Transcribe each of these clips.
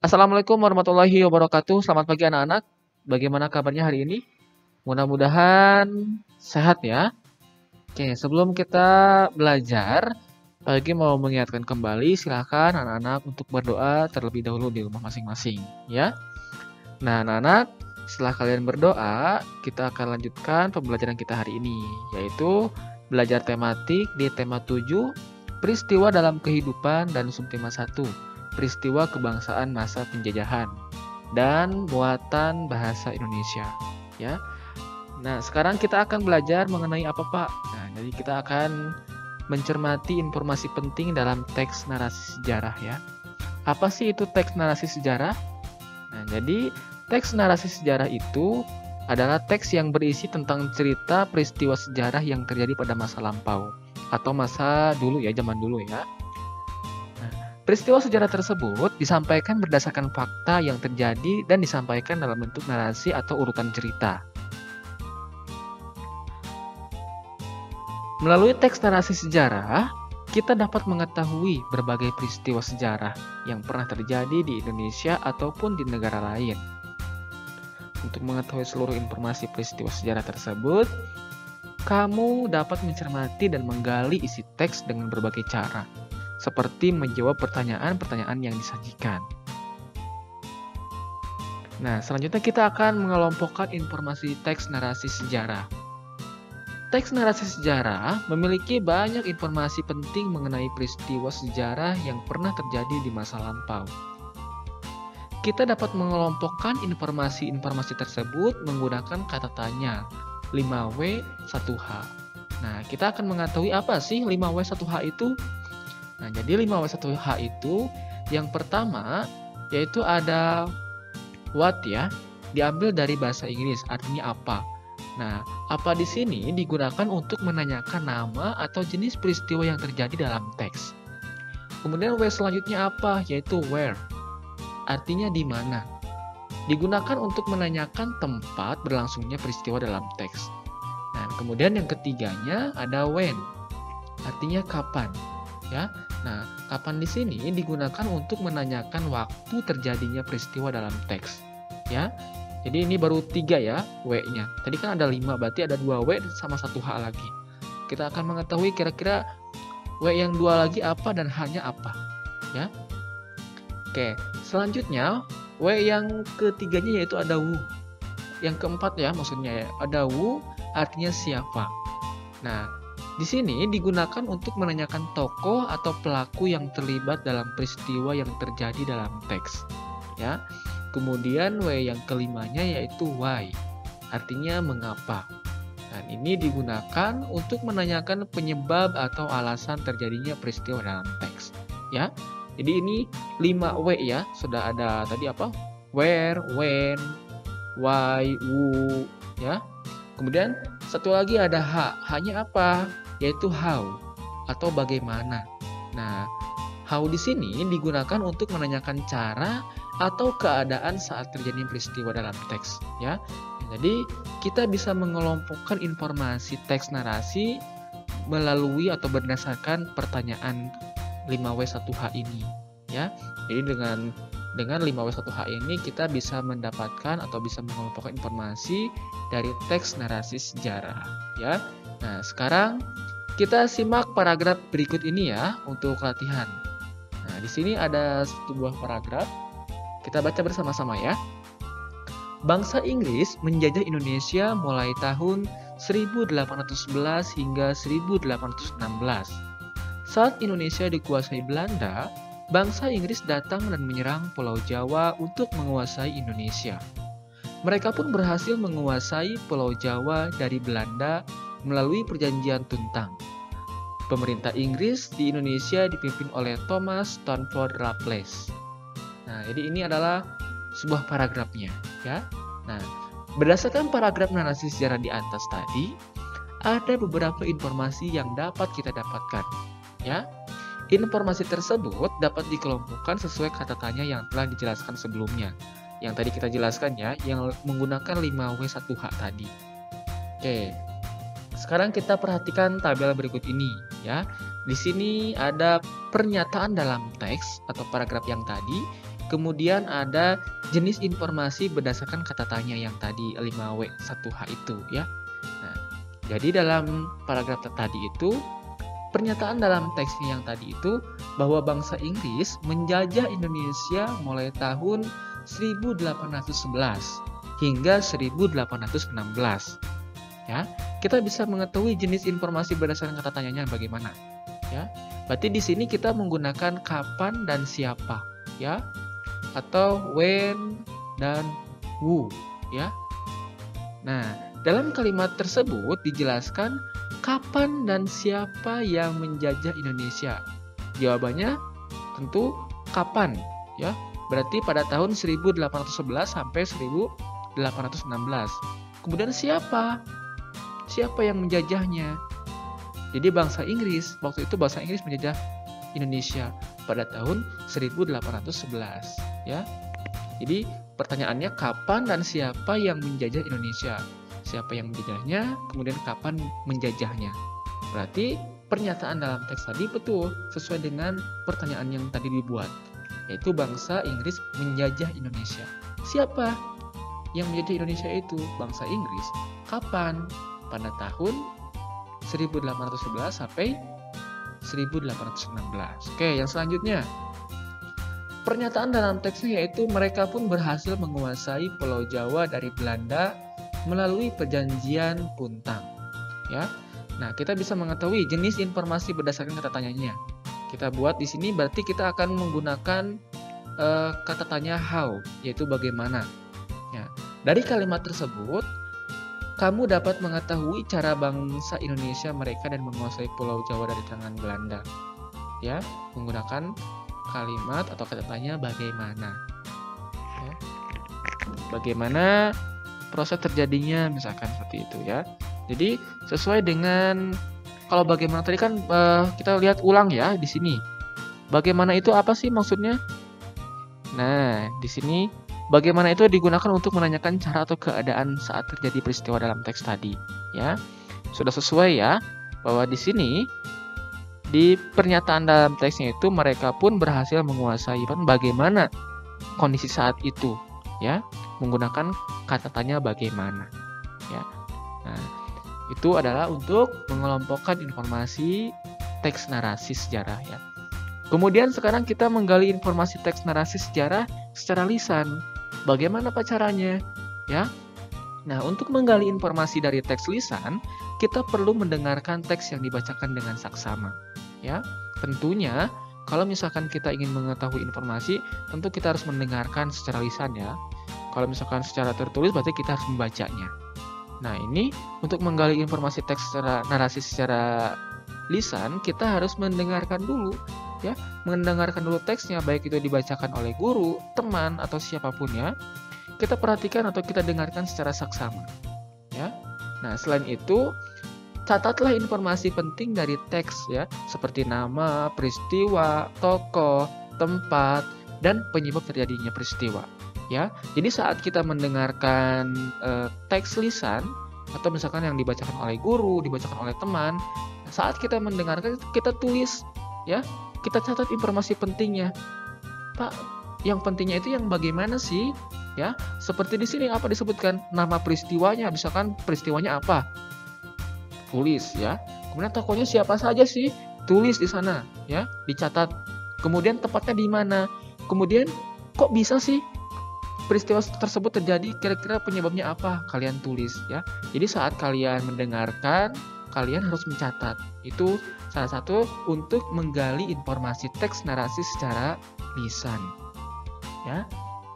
Assalamualaikum warahmatullahi wabarakatuh. Selamat pagi anak-anak. Bagaimana kabarnya hari ini? Mudah-mudahan sehat ya. Oke, sebelum kita belajar, pagi mau mengingatkan kembali, silakan anak-anak untuk berdoa terlebih dahulu di rumah masing-masing ya. Nah, anak-anak, setelah kalian berdoa, kita akan lanjutkan pembelajaran kita hari ini, yaitu belajar tematik di tema 7, peristiwa dalam kehidupan, dan subtema 1, peristiwa kebangsaan masa penjajahan dan muatan bahasa Indonesia ya. Nah, sekarang kita akan belajar mengenai apa, Pak? Nah, jadi kita akan mencermati informasi penting dalam teks narasi sejarah ya. Apa sih itu teks narasi sejarah? Nah, jadi teks narasi sejarah itu adalah teks yang berisi tentang cerita peristiwa sejarah yang terjadi pada masa lampau atau masa dulu ya, zaman dulu ya. Peristiwa sejarah tersebut disampaikan berdasarkan fakta yang terjadi dan disampaikan dalam bentuk narasi atau urutan cerita. Melalui teks narasi sejarah, kita dapat mengetahui berbagai peristiwa sejarah yang pernah terjadi di Indonesia ataupun di negara lain. Untuk mengetahui seluruh informasi peristiwa sejarah tersebut, kamu dapat mencermati dan menggali isi teks dengan berbagai cara, seperti menjawab pertanyaan-pertanyaan yang disajikan. Nah, selanjutnya kita akan mengelompokkan informasi teks narasi sejarah. Teks narasi sejarah memiliki banyak informasi penting mengenai peristiwa sejarah yang pernah terjadi di masa lampau. Kita dapat mengelompokkan informasi-informasi tersebut menggunakan kata tanya 5W 1H. Nah, kita akan mengetahui apa sih 5W 1H itu? Nah, jadi 5W1H itu yang pertama yaitu ada what ya, diambil dari bahasa Inggris, artinya apa. Nah, apa di sini digunakan untuk menanyakan nama atau jenis peristiwa yang terjadi dalam teks. Kemudian W selanjutnya apa, yaitu where, artinya di mana. Digunakan untuk menanyakan tempat berlangsungnya peristiwa dalam teks. Nah, kemudian yang ketiganya ada when, artinya kapan. Ya, nah kapan di sini digunakan untuk menanyakan waktu terjadinya peristiwa dalam teks. Ya, jadi ini baru 3 ya W-nya. Tadi kan ada 5, berarti ada 2 W sama 1 H lagi. Kita akan mengetahui kira-kira W yang 2 lagi apa dan H-nya apa. Ya, oke. Selanjutnya W yang ketiganya yaitu ada who. Yang keempat ya maksudnya ya, ada who artinya siapa. Nah, di sini digunakan untuk menanyakan tokoh atau pelaku yang terlibat dalam peristiwa yang terjadi dalam teks. Ya. Kemudian W yang kelimanya yaitu why, artinya mengapa. Dan ini digunakan untuk menanyakan penyebab atau alasan terjadinya peristiwa dalam teks. Ya. Jadi ini 5W ya, sudah ada tadi apa? Where, when, why, who, ya. Kemudian satu lagi ada H. H-nya apa? Yaitu how atau bagaimana. Nah, how di sini digunakan untuk menanyakan cara atau keadaan saat terjadi peristiwa dalam teks, ya. Jadi, kita bisa mengelompokkan informasi teks narasi melalui atau berdasarkan pertanyaan 5W1H ini, ya. Jadi dengan 5W1H ini kita bisa mendapatkan atau bisa mengelompokkan informasi dari teks narasi sejarah, ya. Nah, sekarang kita simak paragraf berikut ini ya untuk latihan. Nah, di sini ada sebuah paragraf. Kita baca bersama-sama ya. Bangsa Inggris menjajah Indonesia mulai tahun 1811 hingga 1816. Saat Indonesia dikuasai Belanda, bangsa Inggris datang dan menyerang Pulau Jawa untuk menguasai Indonesia. Mereka pun berhasil menguasai Pulau Jawa dari Belanda melalui perjanjian Tuntang. Pemerintah Inggris di Indonesia dipimpin oleh Thomas Stamford Raffles. Nah, jadi ini adalah sebuah paragrafnya, ya. Nah, berdasarkan paragraf narasi sejarah di atas tadi, ada beberapa informasi yang dapat kita dapatkan, ya. Informasi tersebut dapat dikelompokkan sesuai kata tanya yang telah dijelaskan sebelumnya. Yang tadi kita jelaskan ya, yang menggunakan 5W1H tadi. Oke. Sekarang kita perhatikan tabel berikut ini ya. Di sini ada pernyataan dalam teks atau paragraf yang tadi Kemudian ada jenis informasi berdasarkan kata tanya yang tadi 5W1H itu ya. Nah, jadi dalam paragraf tadi itu pernyataan dalam teksnya yang tadi itu bahwa bangsa Inggris menjajah Indonesia mulai tahun 1811 hingga 1816. Ya, kita bisa mengetahui jenis informasi berdasarkan kata tanyanya bagaimana. Ya, berarti di sini kita menggunakan kapan dan siapa, ya, atau when dan who, ya. Nah, dalam kalimat tersebut dijelaskan kapan dan siapa yang menjajah Indonesia. Jawabannya tentu kapan, ya. Berarti pada tahun 1811 sampai 1816. Kemudian siapa? Siapa yang menjajahnya? Jadi bangsa Inggris, waktu itu bangsa Inggris menjajah Indonesia pada tahun 1811, ya. Jadi pertanyaannya kapan dan siapa yang menjajah Indonesia? Siapa yang menjajahnya, kemudian kapan menjajahnya. Berarti pernyataan dalam teks tadi betul sesuai dengan pertanyaan yang tadi dibuat, yaitu bangsa Inggris menjajah Indonesia. Siapa yang menjajah Indonesia itu? Bangsa Inggris. Kapan? Pada tahun 1811 sampai 1816. Oke, yang selanjutnya. Pernyataan dalam teksnya yaitu mereka pun berhasil menguasai Pulau Jawa dari Belanda melalui perjanjian Puntang. Ya. Nah, kita bisa mengetahui jenis informasi berdasarkan kata tanyanya. Kita buat di sini berarti kita akan menggunakan kata tanya how, yaitu bagaimana. Ya. Dari kalimat tersebut, kamu dapat mengetahui cara bangsa Indonesia mereka dan menguasai Pulau Jawa dari tangan Belanda. Ya, menggunakan kalimat atau kata tanya bagaimana. Ya. Bagaimana proses terjadinya, misalkan seperti itu ya. Jadi sesuai dengan kalau bagaimana tadi kan kita lihat ulang ya di sini. Bagaimana itu apa sih maksudnya? Nah, di sini bagaimana itu digunakan untuk menanyakan cara atau keadaan saat terjadi peristiwa dalam teks tadi, ya. Sudah sesuai ya, bahwa di sini di pernyataan dalam teksnya itu mereka pun berhasil menguasai bagaimana kondisi saat itu, ya, menggunakan kata tanya bagaimana, ya. Nah, itu adalah untuk mengelompokkan informasi teks narasi sejarah ya. Kemudian sekarang kita menggali informasi teks narasi sejarah secara lisan. Bagaimana caranya? Ya. Nah, untuk menggali informasi dari teks lisan, kita perlu mendengarkan teks yang dibacakan dengan saksama. Ya. Tentunya, kalau misalkan kita ingin mengetahui informasi, tentu kita harus mendengarkan secara lisan ya. Kalau misalkan secara tertulis, berarti kita harus membacanya. Nah, ini untuk menggali informasi teks secara narasi secara lisan, kita harus mendengarkan dulu. Ya, mendengarkan dulu teksnya, baik itu dibacakan oleh guru, teman, atau siapapun ya. Kita perhatikan atau kita dengarkan secara saksama. Ya. Nah, selain itu, catatlah informasi penting dari teks ya, seperti nama, peristiwa, tokoh, tempat, dan penyebab terjadinya peristiwa. Ya. Jadi saat kita mendengarkan teks lisan atau misalkan yang dibacakan oleh guru, dibacakan oleh teman, saat kita mendengarkan kita tulis ya. Kita catat informasi pentingnya. Pak, yang pentingnya itu yang bagaimana sih? Ya, seperti di sini apa disebutkan nama peristiwanya, misalkan peristiwanya apa? Tulis ya. Kemudian tokohnya siapa saja sih? Tulis di sana ya, dicatat. Kemudian tempatnya di mana? Kemudian kok bisa sih peristiwa tersebut terjadi? Kira-kira penyebabnya apa? Kalian tulis ya. Jadi saat kalian mendengarkan, kalian harus mencatat. Itu salah satu untuk menggali informasi teks narasi secara lisan. Ya.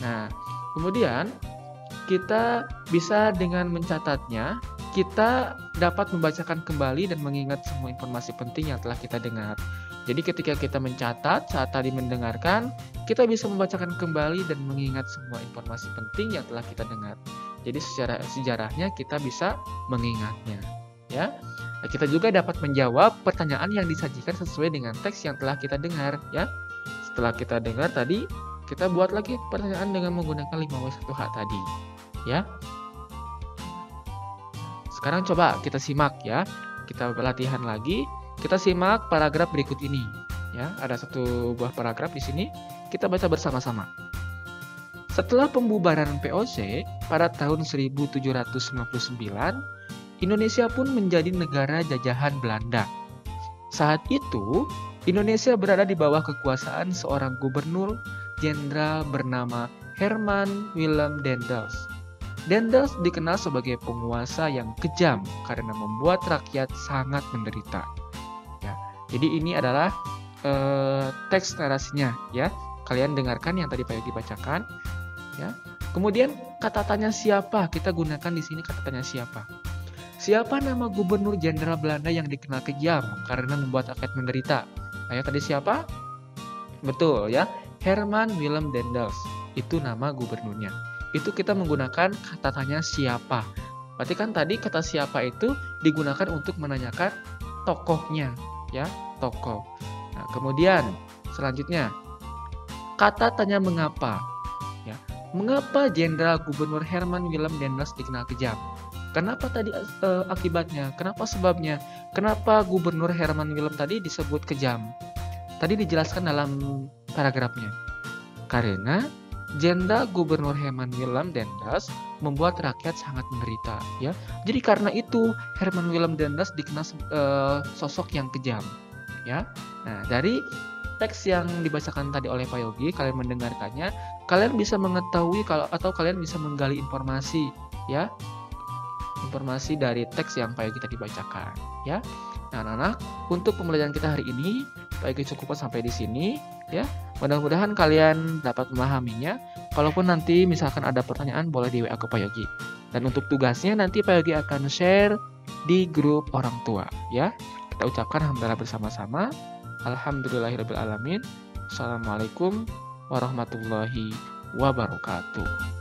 Nah, kemudian kita bisa dengan mencatatnya, kita dapat membacakan kembali dan mengingat semua informasi penting yang telah kita dengar. Jadi ketika kita mencatat saat tadi mendengarkan, kita bisa membacakan kembali dan mengingat semua informasi penting yang telah kita dengar. Jadi secara sejarahnya kita bisa mengingatnya, ya. Nah, kita juga dapat menjawab pertanyaan yang disajikan sesuai dengan teks yang telah kita dengar, ya. Setelah kita dengar tadi, kita buat lagi pertanyaan dengan menggunakan 5W1H tadi, ya. Sekarang coba kita simak ya. Kita latihan lagi. Kita simak paragraf berikut ini, ya. Ada satu buah paragraf di sini. Kita baca bersama-sama. Setelah pembubaran VOC pada tahun 1799, Indonesia pun menjadi negara jajahan Belanda. Saat itu, Indonesia berada di bawah kekuasaan seorang gubernur jenderal bernama Herman Willem Daendels. Daendels dikenal sebagai penguasa yang kejam karena membuat rakyat sangat menderita. Ya, jadi ini adalah teks narasinya, ya. Kalian dengarkan yang tadi Pak Yogi bacakan, ya. Kemudian kata tanya siapa? Kita gunakan di sini kata tanya siapa. Siapa nama gubernur jenderal Belanda yang dikenal kejam karena membuat rakyat menderita? Ayo tadi siapa? Betul ya, Herman Willem Daendels. Itu nama gubernurnya. Itu kita menggunakan kata tanya siapa. Berarti kan tadi kata siapa itu digunakan untuk menanyakan tokohnya, ya, tokoh. Nah, kemudian selanjutnya kata tanya mengapa. Ya, mengapa Jenderal Gubernur Herman Willem Daendels dikenal kejam? Kenapa tadi akibatnya? Kenapa sebabnya? Kenapa Gubernur Herman Willem tadi disebut kejam? Tadi dijelaskan dalam paragrafnya. Karena Jenderal Gubernur Herman Willem Daendels membuat rakyat sangat menderita, ya. Jadi karena itu Herman Willem Daendels dikenal sosok yang kejam, ya. Nah, dari teks yang dibacakan tadi oleh Pak Yogi, kalian mendengarkannya, kalian bisa mengetahui atau kalian bisa menggali informasi, ya. Informasi dari teks yang Pak Yogi tadi bacakan, ya. Nah, anak-anak, untuk pembelajaran kita hari ini, Pak Yogi cukupkan sampai di sini, ya. Mudah-mudahan kalian dapat memahaminya. Kalaupun nanti misalkan ada pertanyaan, boleh di WA ke Pak Yogi. Dan untuk tugasnya nanti Pak Yogi akan share di grup orang tua, ya. Kita ucapkan alhamdulillah bersama-sama. Alhamdulillahirabbil alamin. Assalamualaikum warahmatullahi wabarakatuh.